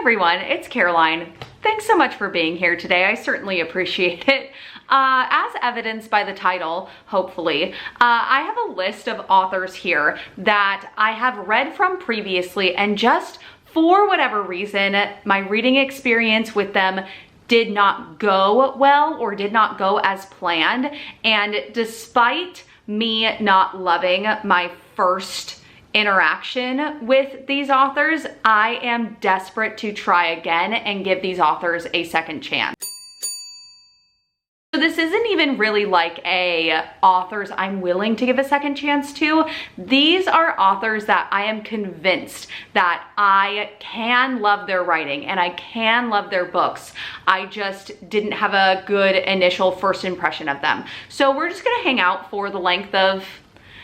everyone, it's Caroline. Thanks so much for being here today. I certainly appreciate it. As evidenced by the title, hopefully, I have a list of authors here that I have read from previously, and just for whatever reason, my reading experience with them did not go well or did not go as planned. And despite me not loving my first interaction with these authors, I am desperate to try again and give these authors a second chance. So this isn't even really like a authors I'm willing to give a second chance to. These are authors that I am convinced that I can love their writing and I can love their books. I just didn't have a good initial first impression of them. So we're just gonna hang out for the length of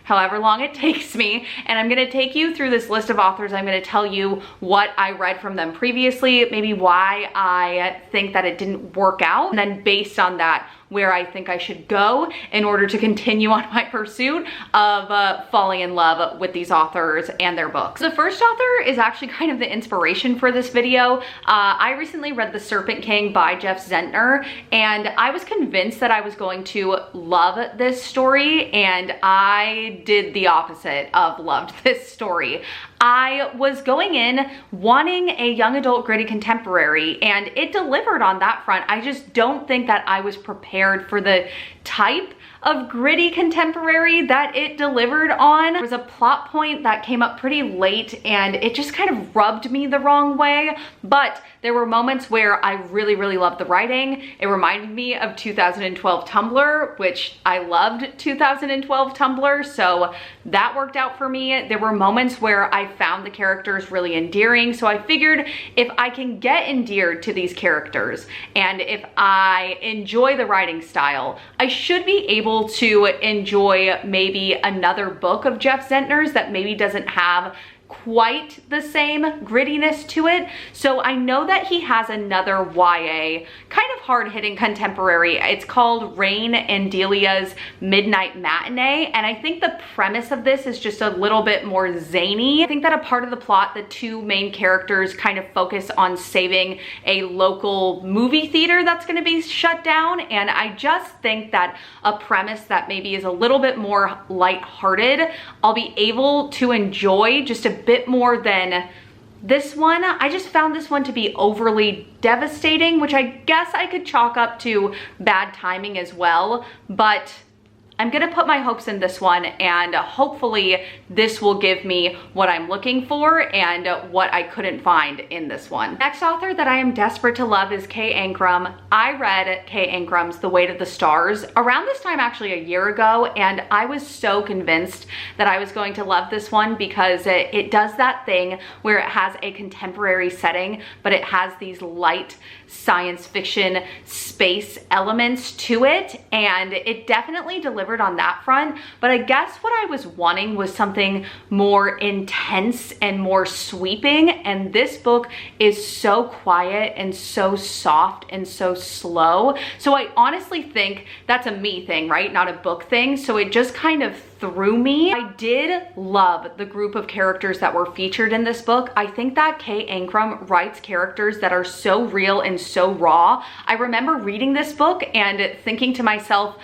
however long it takes me, and I'm gonna take you through this list of authors. I'm gonna tell you what I read from them previously, maybe why I think that it didn't work out, and then based on that, where I think I should go in order to continue on my pursuit of falling in love with these authors and their books. The first author is actually kind of the inspiration for this video. I recently read The Serpent King by Jeff Zentner, and I was convinced that I was going to love this story, and I did the opposite of loved this story. I was going in wanting a young adult gritty contemporary, and it delivered on that front. I just don't think that I was prepared for the type of gritty contemporary that it delivered on. There was a plot point that came up pretty late and it just kind of rubbed me the wrong way, but there were moments where I really, really loved the writing. It reminded me of 2012 Tumblr, which I loved 2012 Tumblr, so that worked out for me. There were moments where I found the characters really endearing, so I figured if I can get endeared to these characters and if I enjoy the writing style, I should be able to enjoy maybe another book of Jeff Zentner's that maybe doesn't have quite the same grittiness to it. So I know that he has another YA kind of hard-hitting contemporary. It's called Rain and Delia's Midnight Matinee, and I think the premise of this is just a little bit more zany. I think that a part of the plot, the two main characters kind of focus on saving a local movie theater that's going to be shut down, and I just think that a premise that maybe is a little bit more lighthearted, I'll be able to enjoy just a bit more than this one. I just found this one to be overly devastating, which I guess I could chalk up to bad timing as well, but I'm gonna put my hopes in this one, and hopefully this will give me what I'm looking for and what I couldn't find in this one. Next author that I am desperate to love is K. Ankrum. I read K. Ankrum's The Weight of the Stars around this time, actually a year ago, and I was so convinced that I was going to love this one because it does that thing where it has a contemporary setting, but it has these light science fiction space elements to it, and it definitely delivered on that front. But I guess what I was wanting was something more intense and more sweeping, and this book is so quiet and so soft and so slow. So I honestly think that's a me thing, right? Not a book thing. So it just kind of threw me. I did love the group of characters that were featured in this book. I think that K. Ankrum writes characters that are so real and so raw. I remember reading this book and thinking to myself,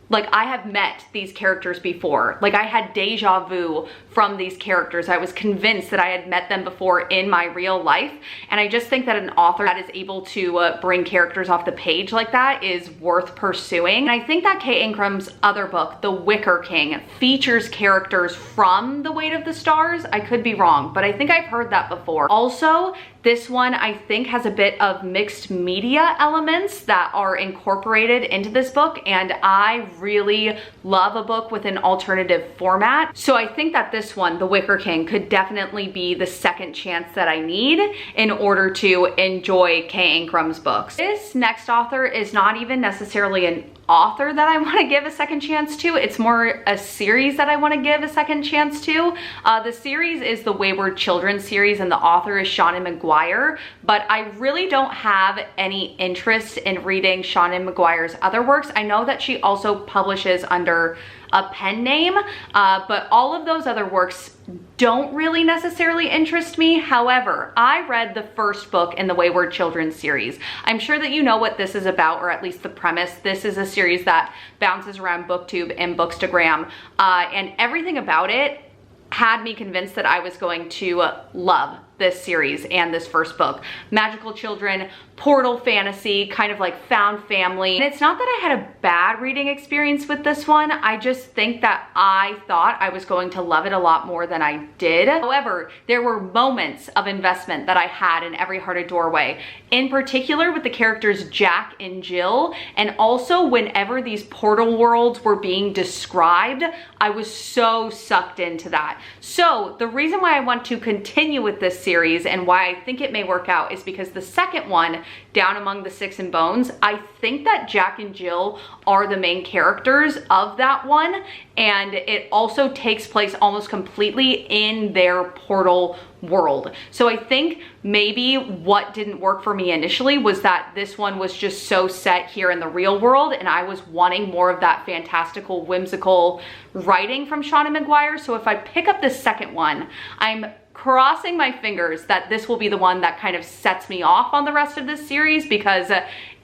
like, I have met these characters before. Like, I had deja vu from these characters. I was convinced that I had met them before in my real life. And I just think that an author that is able to bring characters off the page like that is worth pursuing. And I think that K. Ankrum's other book, The Wicker King, features characters from The Weight of the Stars. I could be wrong, but I think I've heard that before. Also, this one I think has a bit of mixed media elements that are incorporated into this book, and I really love a book with an alternative format. So I think that this one, The Wicker King, could definitely be the second chance that I need in order to enjoy K. Ankrum's books. This next author is not even necessarily an author that I want to give a second chance to. It's more a series that I want to give a second chance to. The series is the Wayward children's series, and the author is Seanan McGuire, but I really don't have any interest in reading Seanan McGuire's other works. I know that she also publishes under a pen name, but all of those other works don't really necessarily interest me. However, I read the first book in the Wayward children's series. I'm sure that you know what this is about, or at least the premise. This is a series that bounces around BookTube and Bookstagram, and everything about it had me convinced that I was going to love this series and this first book. Magical children, portal fantasy, kind of like found family. And it's not that I had a bad reading experience with this one. I just think that I thought I was going to love it a lot more than I did. However, there were moments of investment that I had in Every Hearted Doorway, in particular with the characters Jack and Jill, and also whenever these portal worlds were being described, I was so sucked into that. So the reason why I want to continue with this series and why I think it may work out is because the second one, Down Among the Sticks and Bones, I think that Jack and Jill are the main characters of that one, and it also takes place almost completely in their portal world. So I think maybe what didn't work for me initially was that this one was just so set here in the real world, and I was wanting more of that fantastical, whimsical writing from Shauna Maguire. So if I pick up this second one, I'm crossing my fingers that this will be the one that kind of sets me off on the rest of this series, because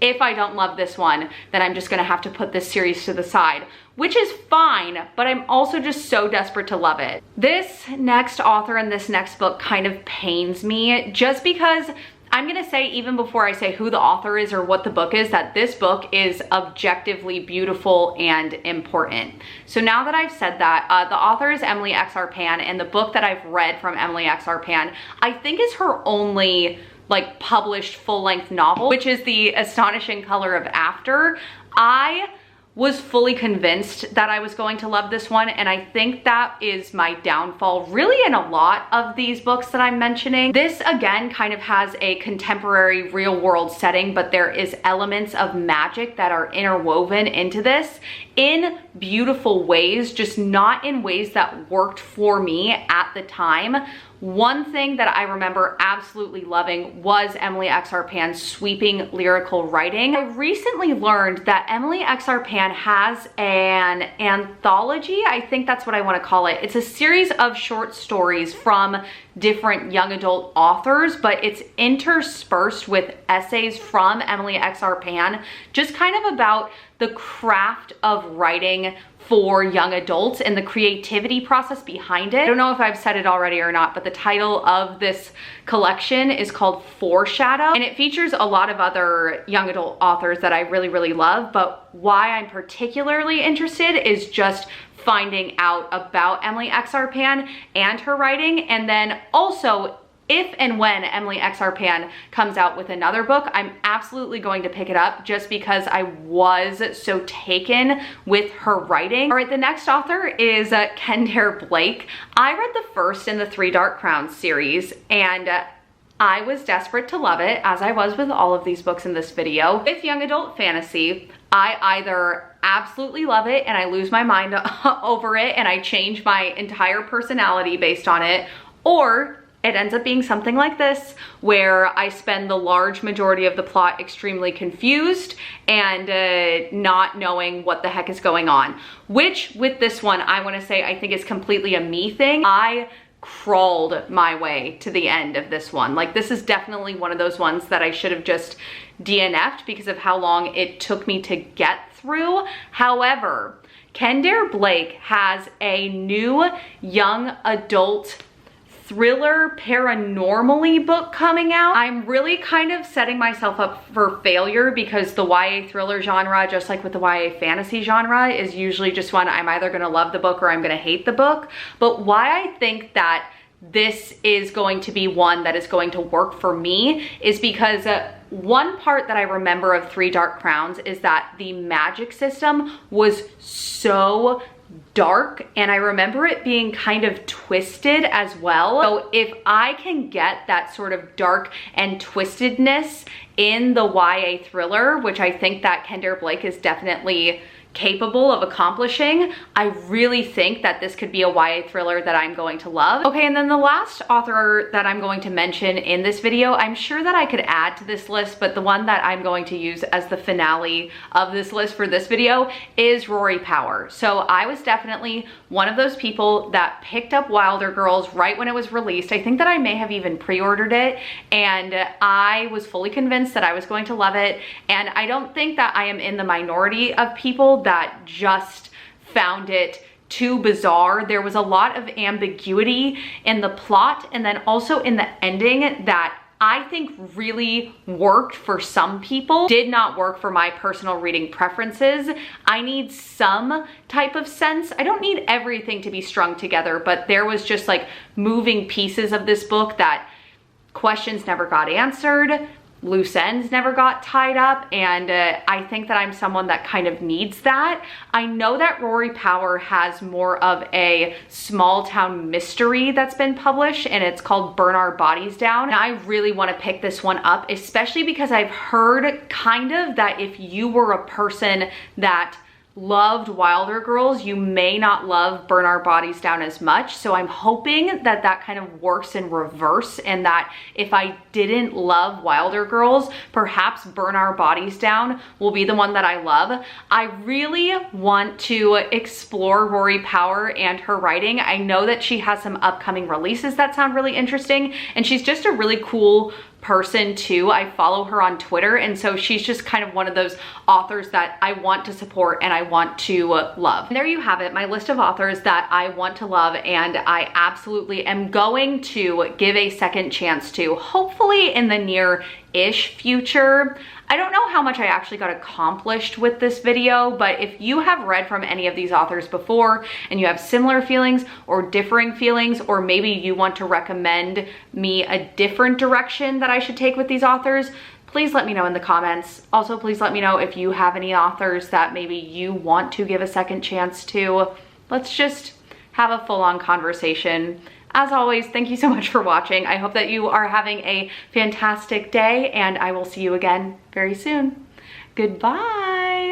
if I don't love this one, then I'm just gonna have to put this series to the side, which is fine, but I'm also just so desperate to love it. This next author and this next book kind of pains me, just because I'm gonna say, even before I say who the author is or what the book is, that this book is objectively beautiful and important. So now that I've said that, the author is Emily X. Arpan, and the book that I've read from Emily X. Arpan, I think is her only like published full-length novel, which is The Astonishing Color of After. I was fully convinced that I was going to love this one, and I think that is my downfall really in a lot of these books that I'm mentioning. This again kind of has a contemporary real world setting, but there is elements of magic that are interwoven into this in beautiful ways, just not in ways that worked for me at the time. One thing that I remember absolutely loving was Emily X. Arpan's sweeping lyrical writing. I recently learned that Emily X. Arpan has an anthology, I think that's what I want to call it. It's a series of short stories from different young adult authors, but it's interspersed with essays from Emily X. Arpan, just kind of about the craft of writing for young adults and the creativity process behind it. I don't know if I've said it already or not, but the title of this collection is called Foreshadow, and it features a lot of other young adult authors that I really, really love. But why I'm particularly interested is just finding out about Emily X. Arpan and her writing, and then also if and when Emily X. Arpan comes out with another book, I'm absolutely going to pick it up just because I was so taken with her writing. All right, the next author is Kendare Blake. I read the first in the Three Dark Crowns series, and I was desperate to love it, as I was with all of these books in this video. With young adult fantasy, I either absolutely love it and I lose my mind over it and I change my entire personality based on it, or it ends up being something like this, where I spend the large majority of the plot extremely confused and not knowing what the heck is going on. Which, with this one, I want to say I think is completely a me thing. I crawled my way to the end of this one. Like, this is definitely one of those ones that I should have just DNF'd because of how long it took me to get through. However, Kendare Blake has a new young adult thriller paranormally book coming out. I'm really kind of setting myself up for failure because the YA thriller genre, just like with the YA fantasy genre, is usually just one I'm either gonna love the book or I'm gonna hate the book. But why I think that this is going to be one that is going to work for me is because one part that I remember of Three Dark Crowns is that the magic system was so dark, and I remember it being kind of twisted as well. So if I can get that sort of dark and twistedness in the YA thriller, which I think that Kendare Blake is definitely capable of accomplishing, I really think that this could be a YA thriller that I'm going to love. Okay, and then the last author that I'm going to mention in this video, I'm sure that I could add to this list, but the one that I'm going to use as the finale of this list for this video is Rory Power. So I was definitely one of those people that picked up Wilder Girls right when it was released. I think that I may have even pre-ordered it, and I was fully convinced that I was going to love it. And I don't think that I am in the minority of people that just found it too bizarre. There was a lot of ambiguity in the plot and then also in the ending that I think really worked for some people, did not work for my personal reading preferences. I need some type of sense. I don't need everything to be strung together, but there was just like moving pieces of this book that questions never got answered, loose ends never got tied up, and I think that I'm someone that kind of needs that. I know that Rory Power has more of a small town mystery that's been published, and it's called Burn Our Bodies Down. And I really want to pick this one up, especially because I've heard kind of that if you were a person that loved Wilder Girls, you may not love Burn Our Bodies Down as much. So I'm hoping that that kind of works in reverse, and that if I didn't love Wilder Girls, perhaps Burn Our Bodies Down will be the one that I love. I really want to explore Rory Power and her writing. I know that she has some upcoming releases that sound really interesting, and she's just a really cool person too. I follow her on Twitter, and so she's just kind of one of those authors that I want to support and I want to love. And there you have it, my list of authors that I want to love and I absolutely am going to give a second chance to, hopefully in the near-ish future. I don't know how much I actually got accomplished with this video, but if you have read from any of these authors before and you have similar feelings or differing feelings, or maybe you want to recommend me a different direction that I should take with these authors, please let me know in the comments. Also, please let me know if you have any authors that maybe you want to give a second chance to. Let's just have a full-on conversation. As always, thank you so much for watching. I hope that you are having a fantastic day, and I will see you again very soon. Goodbye.